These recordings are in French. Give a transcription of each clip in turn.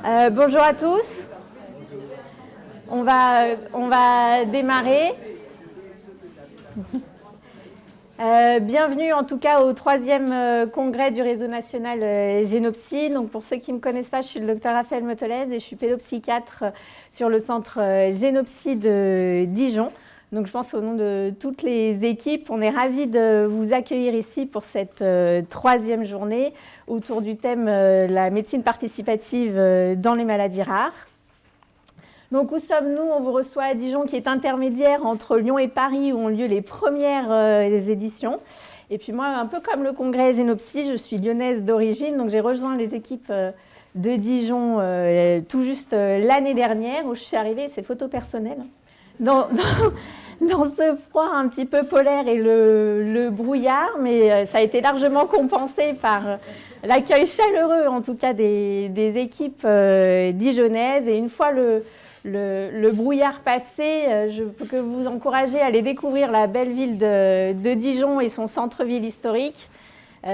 Bonjour à tous. On va démarrer. Bienvenue en tout cas au 3e congrès du réseau national Génopsy. Donc pour ceux qui ne me connaissent pas, je suis le docteur Raphaël Motolez et je suis pédopsychiatre sur le centre Génopsy de Dijon. Donc je pense au nom de toutes les équipes, on est ravis de vous accueillir ici pour cette 3e journée autour du thème la médecine participative dans les maladies rares. Donc où sommes-nous? On vous reçoit à Dijon qui est intermédiaire entre Lyon et Paris où ont lieu les premières éditions. Et puis moi, un peu comme le congrès Génopsy, je suis lyonnaise d'origine, donc j'ai rejoint les équipes de Dijon tout juste l'année dernière où je suis arrivée, c'est photo personnelle, dans ce froid un petit peu polaire et le brouillard, mais ça a été largement compensé par l'accueil chaleureux en tout cas des équipes dijonnaises. Et une fois le brouillard passé, je peux que vous encourager à aller découvrir la belle ville de Dijon et son centre-ville historique,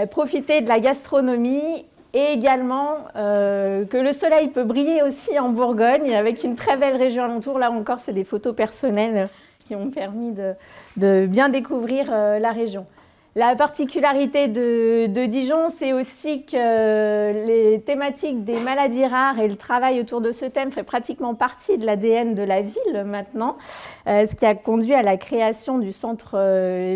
profiter de la gastronomie et également que le soleil peut briller aussi en Bourgogne avec une très belle région alentour. Là encore, c'est des photos personnelles qui ont permis de bien découvrir la région. La particularité de Dijon, c'est aussi que les thématiques des maladies rares et le travail autour de ce thème fait pratiquement partie de l'ADN de la ville maintenant, ce qui a conduit à la création du centre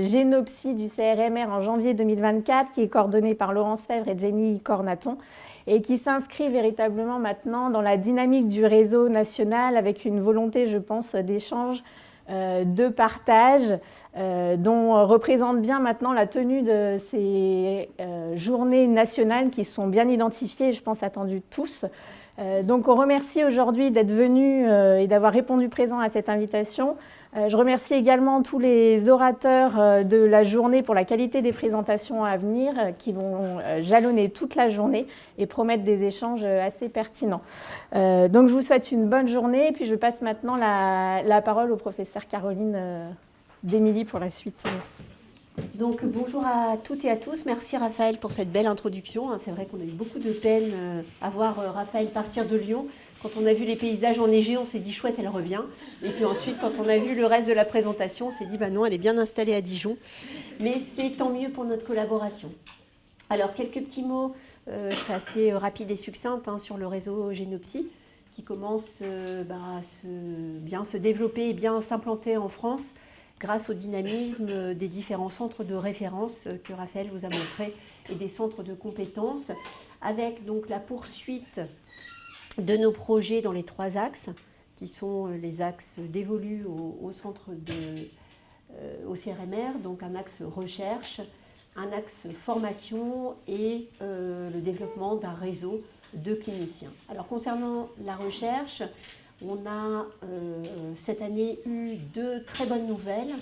Génopsy du CRMR en janvier 2024, qui est coordonné par Laurence Fèvre et Jenny Cornaton, et qui s'inscrit véritablement maintenant dans la dynamique du réseau national avec une volonté, je pense, d'échange, de partage, dont représente bien maintenant la tenue de ces journées nationales qui sont bien identifiées et je pense attendues tous. Donc on remercie aujourd'hui d'être venus et d'avoir répondu présent à cette invitation. Je remercie également tous les orateurs de la journée pour la qualité des présentations à venir qui vont jalonner toute la journée et promettre des échanges assez pertinents. Donc je vous souhaite une bonne journée et puis je passe maintenant la parole au professeur Caroline Démilly pour la suite. Donc bonjour à toutes et à tous, merci Raphaël pour cette belle introduction. C'est vrai qu'on a eu beaucoup de peine à voir Raphaël partir de Lyon. Quand on a vu les paysages enneigés, on s'est dit chouette, elle revient. Et puis ensuite, quand on a vu le reste de la présentation, on s'est dit bah non, elle est bien installée à Dijon. Mais c'est tant mieux pour notre collaboration. Alors quelques petits mots, je serai assez rapide et succincte sur le réseau Génopsy qui commence à bien se développer et bien s'implanter en France, grâce au dynamisme des différents centres de référence que Raphaël vous a montré et des centres de compétences, avec donc la poursuite de nos projets dans les 3 axes, qui sont les axes dévolus au centre au CRMR, donc un axe recherche, un axe formation et le développement d'un réseau de cliniciens. Alors concernant la recherche, on a cette année eu 2 très bonnes nouvelles.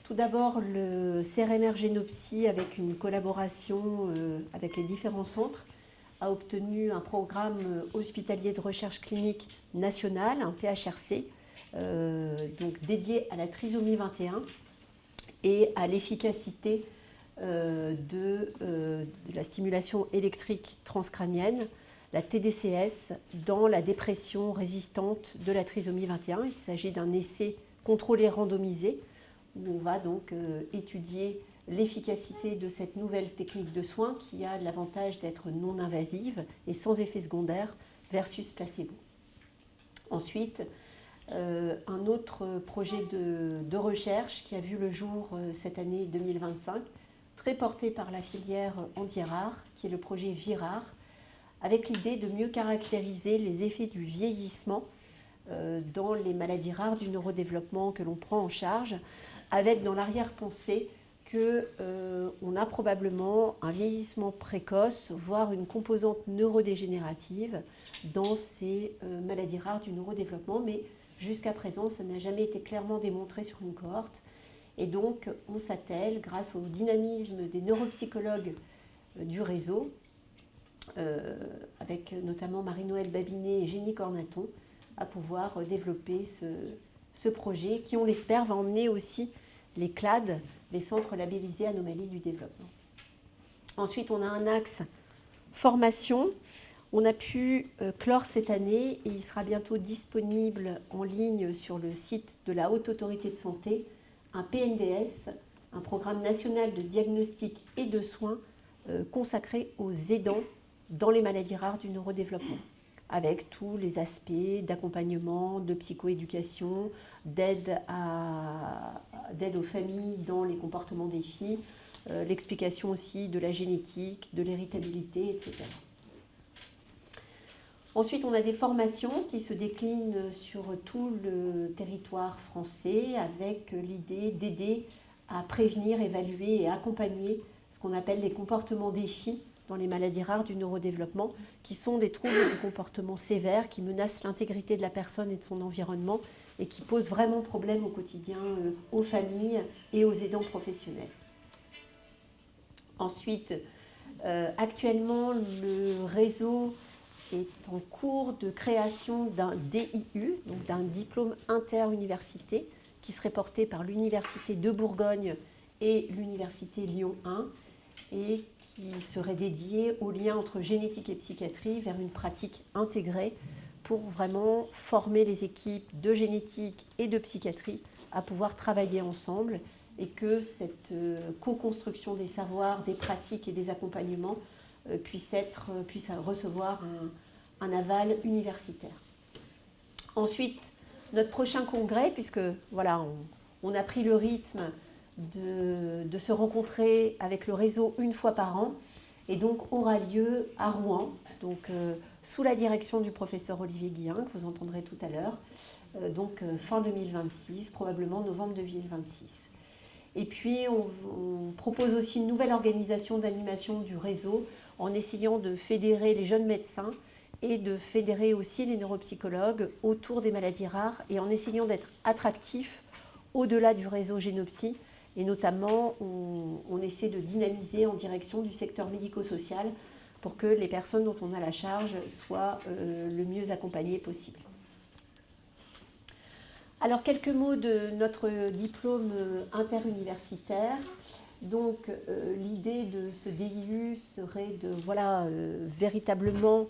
Tout d'abord, le CRMR Génopsy, avec une collaboration avec les différents centres, a obtenu un programme hospitalier de recherche clinique national, un PHRC, donc dédié à la trisomie 21 et à l'efficacité de la stimulation électrique transcrânienne, la TDCS, dans la dépression résistante de la trisomie 21. Il s'agit d'un essai contrôlé randomisé où on va donc étudier l'efficacité de cette nouvelle technique de soins qui a l'avantage d'être non invasive et sans effet secondaire versus placebo. Ensuite, un autre projet de recherche qui a vu le jour cette année 2025, très porté par la filière anti-rare, qui est le projet VIRAR, avec l'idée de mieux caractériser les effets du vieillissement dans les maladies rares du neurodéveloppement que l'on prend en charge, avec dans l'arrière-pensée qu'on a probablement un vieillissement précoce, voire une composante neurodégénérative dans ces maladies rares du neurodéveloppement, mais jusqu'à présent, ça n'a jamais été clairement démontré sur une cohorte. Et donc, on s'attelle, grâce au dynamisme des neuropsychologues du réseau, avec notamment Marie-Noëlle Babinet et Jenny Cornaton, à pouvoir développer ce projet qui, on l'espère, va emmener aussi les CLAD, les centres labellisés anomalies du développement. Ensuite, on a un axe formation. On a pu clore cette année et il sera bientôt disponible en ligne sur le site de la Haute Autorité de Santé un PNDS, un programme national de diagnostic et de soins consacré aux aidants dans les maladies rares du neurodéveloppement, avec tous les aspects d'accompagnement, de psychoéducation, d'aide aux familles dans les comportements des filles, l'explication aussi de la génétique, de l'héritabilité, etc. Ensuite, on a des formations qui se déclinent sur tout le territoire français avec l'idée d'aider à prévenir, évaluer et accompagner ce qu'on appelle les comportements défis dans les maladies rares du neurodéveloppement, qui sont des troubles du comportement sévères qui menacent l'intégrité de la personne et de son environnement et qui posent vraiment problème au quotidien aux familles et aux aidants professionnels. Ensuite, actuellement, le réseau est en cours de création d'un DIU, donc d'un diplôme interuniversité, qui serait porté par l'Université de Bourgogne et l'Université Lyon 1, et qui serait dédié au lien entre génétique et psychiatrie vers une pratique intégrée pour vraiment former les équipes de génétique et de psychiatrie à pouvoir travailler ensemble et que cette co-construction des savoirs, des pratiques et des accompagnements puisse recevoir un aval universitaire. Ensuite, notre prochain congrès, puisque voilà, on a pris le rythme de se rencontrer avec le réseau une fois par an, et donc aura lieu à Rouen, donc sous la direction du professeur Olivier Guillain, que vous entendrez tout à l'heure, fin 2026, probablement novembre 2026. Et puis on propose aussi une nouvelle organisation d'animation du réseau en essayant de fédérer les jeunes médecins et de fédérer aussi les neuropsychologues autour des maladies rares et en essayant d'être attractifs au-delà du réseau Génopsy. Et notamment, on essaie de dynamiser en direction du secteur médico-social pour que les personnes dont on a la charge soient le mieux accompagnées possible. Alors, quelques mots de notre diplôme interuniversitaire. Donc, l'idée de ce DIU serait de véritablement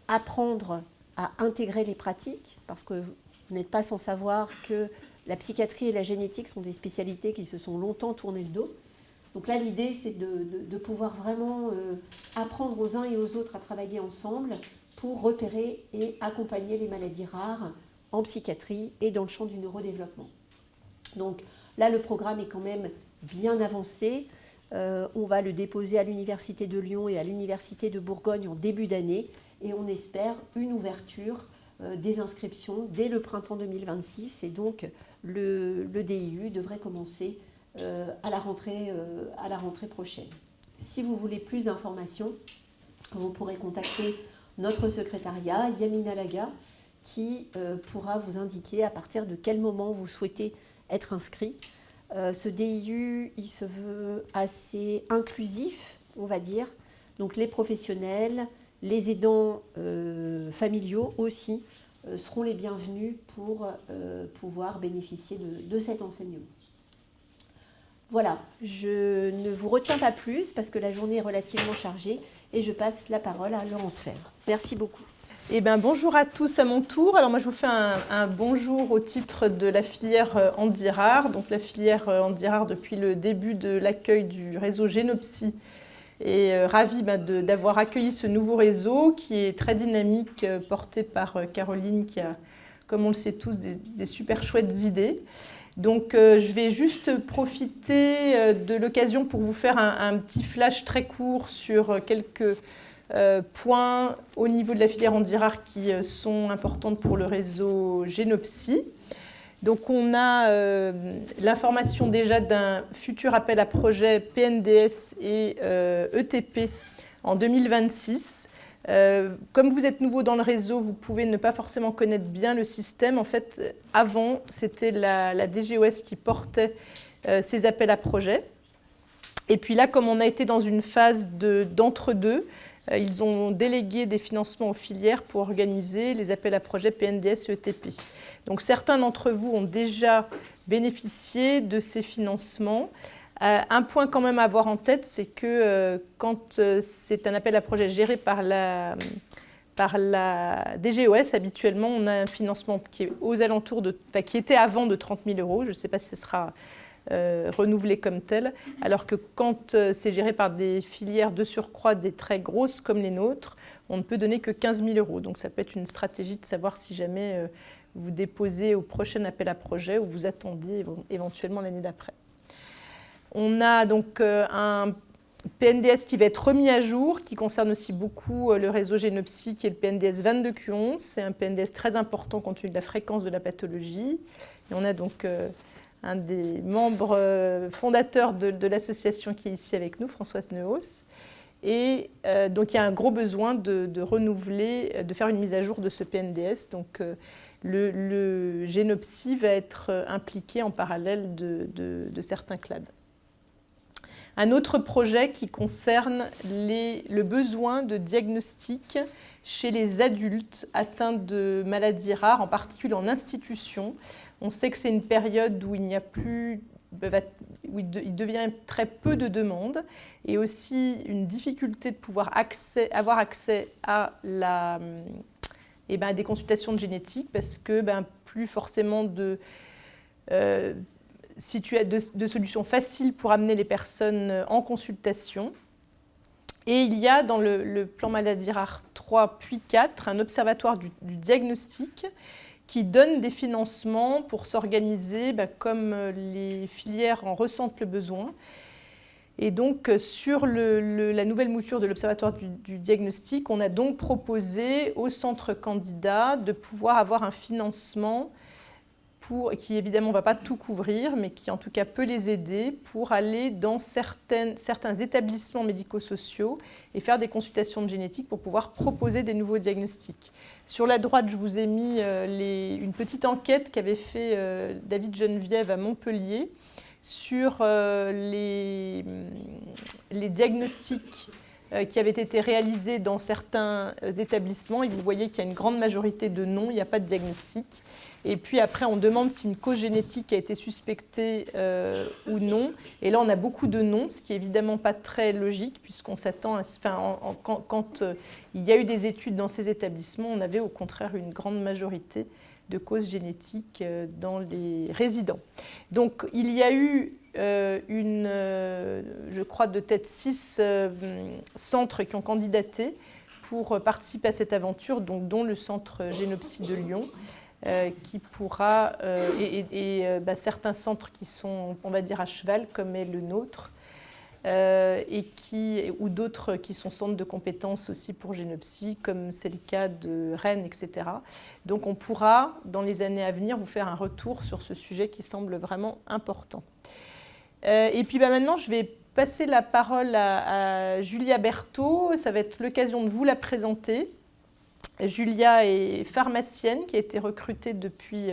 apprendre à intégrer les pratiques, parce que vous n'êtes pas sans savoir que la psychiatrie et la génétique sont des spécialités qui se sont longtemps tournées le dos. Donc là, l'idée, c'est de pouvoir vraiment apprendre aux uns et aux autres à travailler ensemble pour repérer et accompagner les maladies rares en psychiatrie et dans le champ du neurodéveloppement. Donc là, le programme est quand même bien avancé. On va le déposer à l'Université de Lyon et à l'Université de Bourgogne en début d'année et on espère une ouverture des inscriptions dès le printemps 2026 et donc le DIU devrait commencer à la rentrée prochaine. Si vous voulez plus d'informations, vous pourrez contacter notre secrétariat, Yamina Laga, qui pourra vous indiquer à partir de quel moment vous souhaitez être inscrit. Ce DIU, il se veut assez inclusif, on va dire. Donc les professionnels, les aidants familiaux aussi seront les bienvenus pour pouvoir bénéficier de cet enseignement. Voilà, je ne vous retiens pas plus parce que la journée est relativement chargée et je passe la parole à Laurence Fèvre. Merci beaucoup. Eh bien, bonjour à tous à mon tour. Alors moi, je vous fais un bonjour au titre de la filière Handy-Rare. Donc la filière Handy-Rare, depuis le début de l'accueil du réseau Génopsy, est ravie d'avoir accueilli ce nouveau réseau qui est très dynamique, porté par Caroline, qui a, comme on le sait tous, des super chouettes idées. Donc je vais juste profiter de l'occasion pour vous faire un petit flash très court sur quelques points au niveau de la filière Handy-Rare qui sont importantes pour le réseau Génopsy. Donc on a l'information déjà d'un futur appel à projet PNDS et ETP en 2026. Comme vous êtes nouveau dans le réseau, vous pouvez ne pas forcément connaître bien le système. En fait, avant, c'était la DGOS qui portait ces appels à projets. Et puis là, comme on a été dans une phase d'entre-deux, ils ont délégué des financements aux filières pour organiser les appels à projets PNDS et ETP. Donc certains d'entre vous ont déjà bénéficié de ces financements. Un point quand même à avoir en tête, c'est que quand c'est un appel à projet géré par par la DGOS. Habituellement, on a un financement qui est aux alentours qui était avant de 30 000 €. Je ne sais pas si ce sera renouvelé comme tel, alors que quand c'est géré par des filières de surcroît des très grosses comme les nôtres, on ne peut donner que 15 000 €. Donc ça peut être une stratégie de savoir si jamais vous déposez au prochain appel à projet ou vous attendiez éventuellement l'année d'après. On a donc un PNDS qui va être remis à jour, qui concerne aussi beaucoup le réseau Génopsy, qui est le PNDS 22Q11. C'est un PNDS très important compte tenu de la fréquence de la pathologie. Et on a donc un des membres fondateurs de l'association qui est ici avec nous, Françoise Neuhaus. Et donc il y a un gros besoin de renouveler, de faire une mise à jour de ce PNDS. Donc le Génopsy va être impliqué en parallèle de certains CLAD. Un autre projet qui concerne le besoin de diagnostic chez les adultes atteints de maladies rares, en particulier en institution. On sait que c'est une période où il devient très peu de demandes et aussi une difficulté de pouvoir avoir accès à des consultations de génétique parce que plus forcément de solutions faciles pour amener les personnes en consultation. Et il y a dans le plan maladie rare 3 puis 4 un observatoire du diagnostic qui donne des financements pour s'organiser comme les filières en ressentent le besoin. Et donc, sur la nouvelle mouture de l'Observatoire du diagnostic, on a donc proposé aux centres candidats de pouvoir avoir un financement qui évidemment ne va pas tout couvrir, mais qui en tout cas peut les aider pour aller dans certains établissements médico-sociaux et faire des consultations de génétique pour pouvoir proposer des nouveaux diagnostics. Sur la droite, je vous ai mis une petite enquête qu'avait fait David Geneviève à Montpellier sur les diagnostics qui avaient été réalisés dans certains établissements. Et vous voyez qu'il y a une grande majorité de non, il n'y a pas de diagnostic. Et puis après, on demande si une cause génétique a été suspectée ou non. Et là, on a beaucoup de non, ce qui n'est évidemment pas très logique, puisqu'on s'attend quand il y a eu des études dans ces établissements, on avait au contraire une grande majorité de causes génétiques dans les résidents. Donc, il y a eu je crois de tête 6 centres qui ont candidaté pour participer à cette aventure, donc, dont le centre Génopsy de Lyon. Qui pourra, certains centres qui sont, on va dire, à cheval, comme est le nôtre, ou d'autres qui sont centres de compétences aussi pour Génopsy, comme c'est le cas de Rennes, etc. Donc on pourra, dans les années à venir, vous faire un retour sur ce sujet qui semble vraiment important. Et puis maintenant, je vais passer la parole à Julia Berthaud. Ça va être l'occasion de vous la présenter. Julia est pharmacienne qui a été recrutée depuis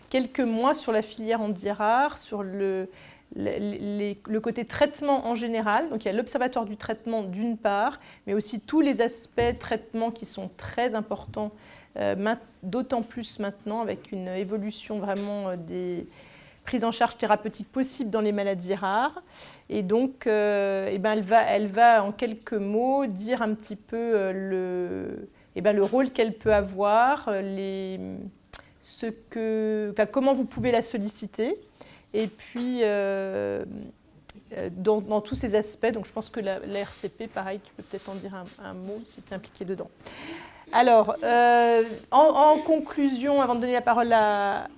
quelques mois sur la filière handirare, sur le côté traitement en général. Donc il y a l'observatoire du traitement d'une part, mais aussi tous les aspects traitement qui sont très importants, d'autant plus maintenant avec une évolution vraiment des prises en charge thérapeutiques possibles dans les maladies rares. Et donc elle va en quelques mots dire un petit peu le rôle qu'elle peut avoir, comment vous pouvez la solliciter, et puis dans tous ces aspects. Donc je pense que la RCP, pareil, tu peux peut-être en dire un mot si tu es impliqué dedans. Alors, en conclusion, avant de donner la parole à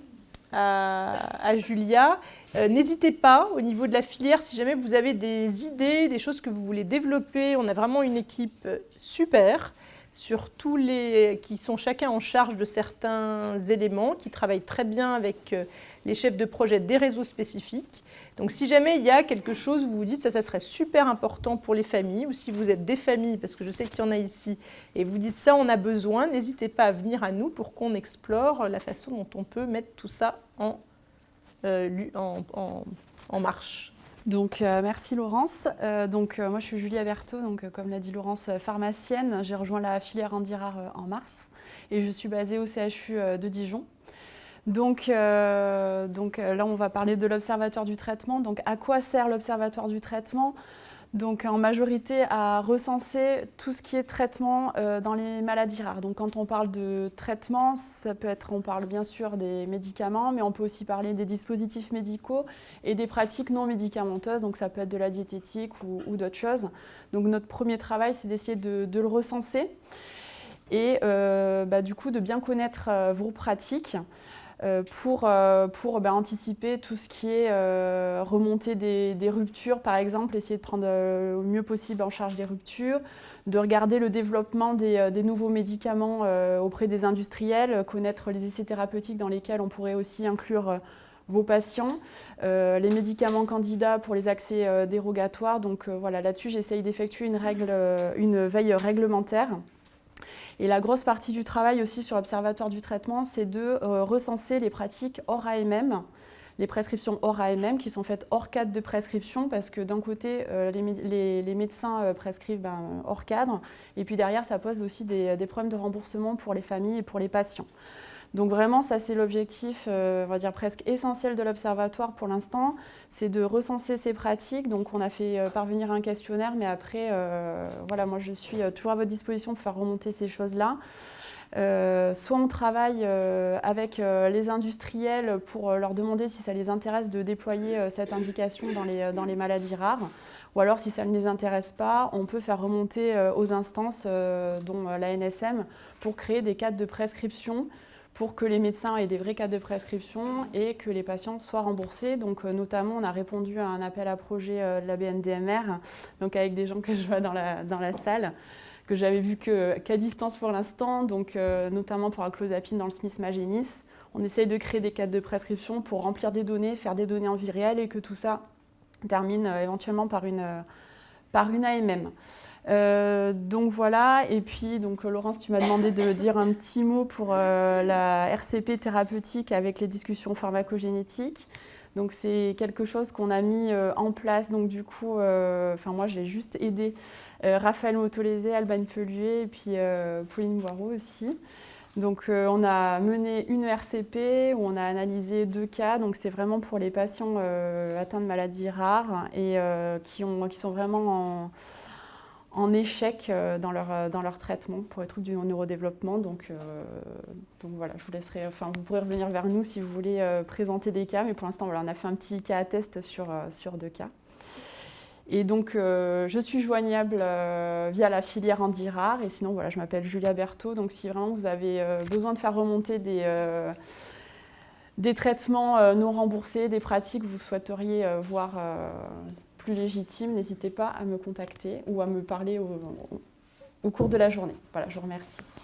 Julia, n'hésitez pas au niveau de la filière, si jamais vous avez des idées, des choses que vous voulez développer. On a vraiment une équipe super sur qui sont chacun en charge de certains éléments, qui travaillent très bien avec les chefs de projet des réseaux spécifiques. Donc si jamais il y a quelque chose où vous vous dites ça serait super important pour les familles, ou si vous êtes des familles, parce que je sais qu'il y en a ici, et vous dites ça on a besoin, n'hésitez pas à venir à nous pour qu'on explore la façon dont on peut mettre tout ça en marche. Donc, merci Laurence. Moi, je suis Julia Berthaud, comme l'a dit Laurence, pharmacienne. J'ai rejoint la filière handirare en mars et je suis basée au CHU de Dijon. Donc là, on va parler de l'observatoire du traitement. Donc, à quoi sert l'observatoire du traitement ? Donc en majorité à recenser tout ce qui est traitement dans les maladies rares. Donc quand on parle de traitement, ça peut être, on parle bien sûr des médicaments, mais on peut aussi parler des dispositifs médicaux et des pratiques non médicamenteuses. Donc ça peut être de la diététique ou d'autres choses. Donc notre premier travail, c'est d'essayer de le recenser et du coup de bien connaître vos pratiques. Pour anticiper tout ce qui est remontée des ruptures, par exemple, essayer de prendre au mieux possible en charge des ruptures, de regarder le développement des nouveaux médicaments auprès des industriels, connaître les essais thérapeutiques dans lesquels on pourrait aussi inclure vos patients, les médicaments candidats pour les accès dérogatoires. Donc voilà, là-dessus, j'essaye d'effectuer une veille réglementaire. Et la grosse partie du travail aussi sur l'Observatoire du traitement, c'est de recenser les pratiques hors AMM, les prescriptions hors AMM qui sont faites hors cadre de prescription parce que d'un côté, les médecins prescrivent hors cadre et puis derrière, ça pose aussi des problèmes de remboursement pour les familles et pour les patients. Donc vraiment, ça c'est l'objectif, on va dire presque essentiel de l'Observatoire pour l'instant, c'est de recenser ces pratiques. Donc on a fait parvenir un questionnaire, mais après, voilà, moi je suis toujours à votre disposition pour faire remonter ces choses-là. Soit on travaille avec les industriels pour leur demander si ça les intéresse de déployer cette indication dans les maladies rares, ou alors si ça ne les intéresse pas, on peut faire remonter aux instances, dont la NSM, pour créer des cadres de prescription pour que les médecins aient des vrais cadres de prescription et que les patients soient remboursés. Donc notamment, on a répondu à un appel à projet de la BNDMR, donc avec des gens que je vois dans la salle, que j'avais vu qu'à distance pour l'instant, donc notamment pour la clozapine dans le Smith Magenis. On essaye de créer des cadres de prescription pour remplir des données, faire des données en vie réelle et que tout ça termine éventuellement par une AMM. Donc voilà, et puis donc, Laurence, tu m'as demandé de dire un petit mot pour la RCP thérapeutique avec les discussions pharmacogénétiques. Donc c'est quelque chose qu'on a mis en place, donc du coup, moi j'ai juste aidé Raphaël Motolese, Alban Peluet et puis Pauline Boireau aussi. Donc on a mené une RCP où on a analysé 2 cas, donc c'est vraiment pour les patients atteints de maladies rares et qui sont vraiment en échec dans leur traitement pour les troubles du neurodéveloppement. Donc voilà, je vous laisserai, vous pourrez revenir vers nous si vous voulez présenter des cas, mais pour l'instant, voilà, on a fait un petit cas à test sur 2 cas. Et donc, je suis joignable via la filière Handy Rare, et sinon, voilà, je m'appelle Julia Berthaud, donc si vraiment vous avez besoin de faire remonter des traitements non remboursés, des pratiques que vous souhaiteriez voir plus légitimes, n'hésitez pas à me contacter ou à me parler au cours de la journée. Voilà, je vous remercie.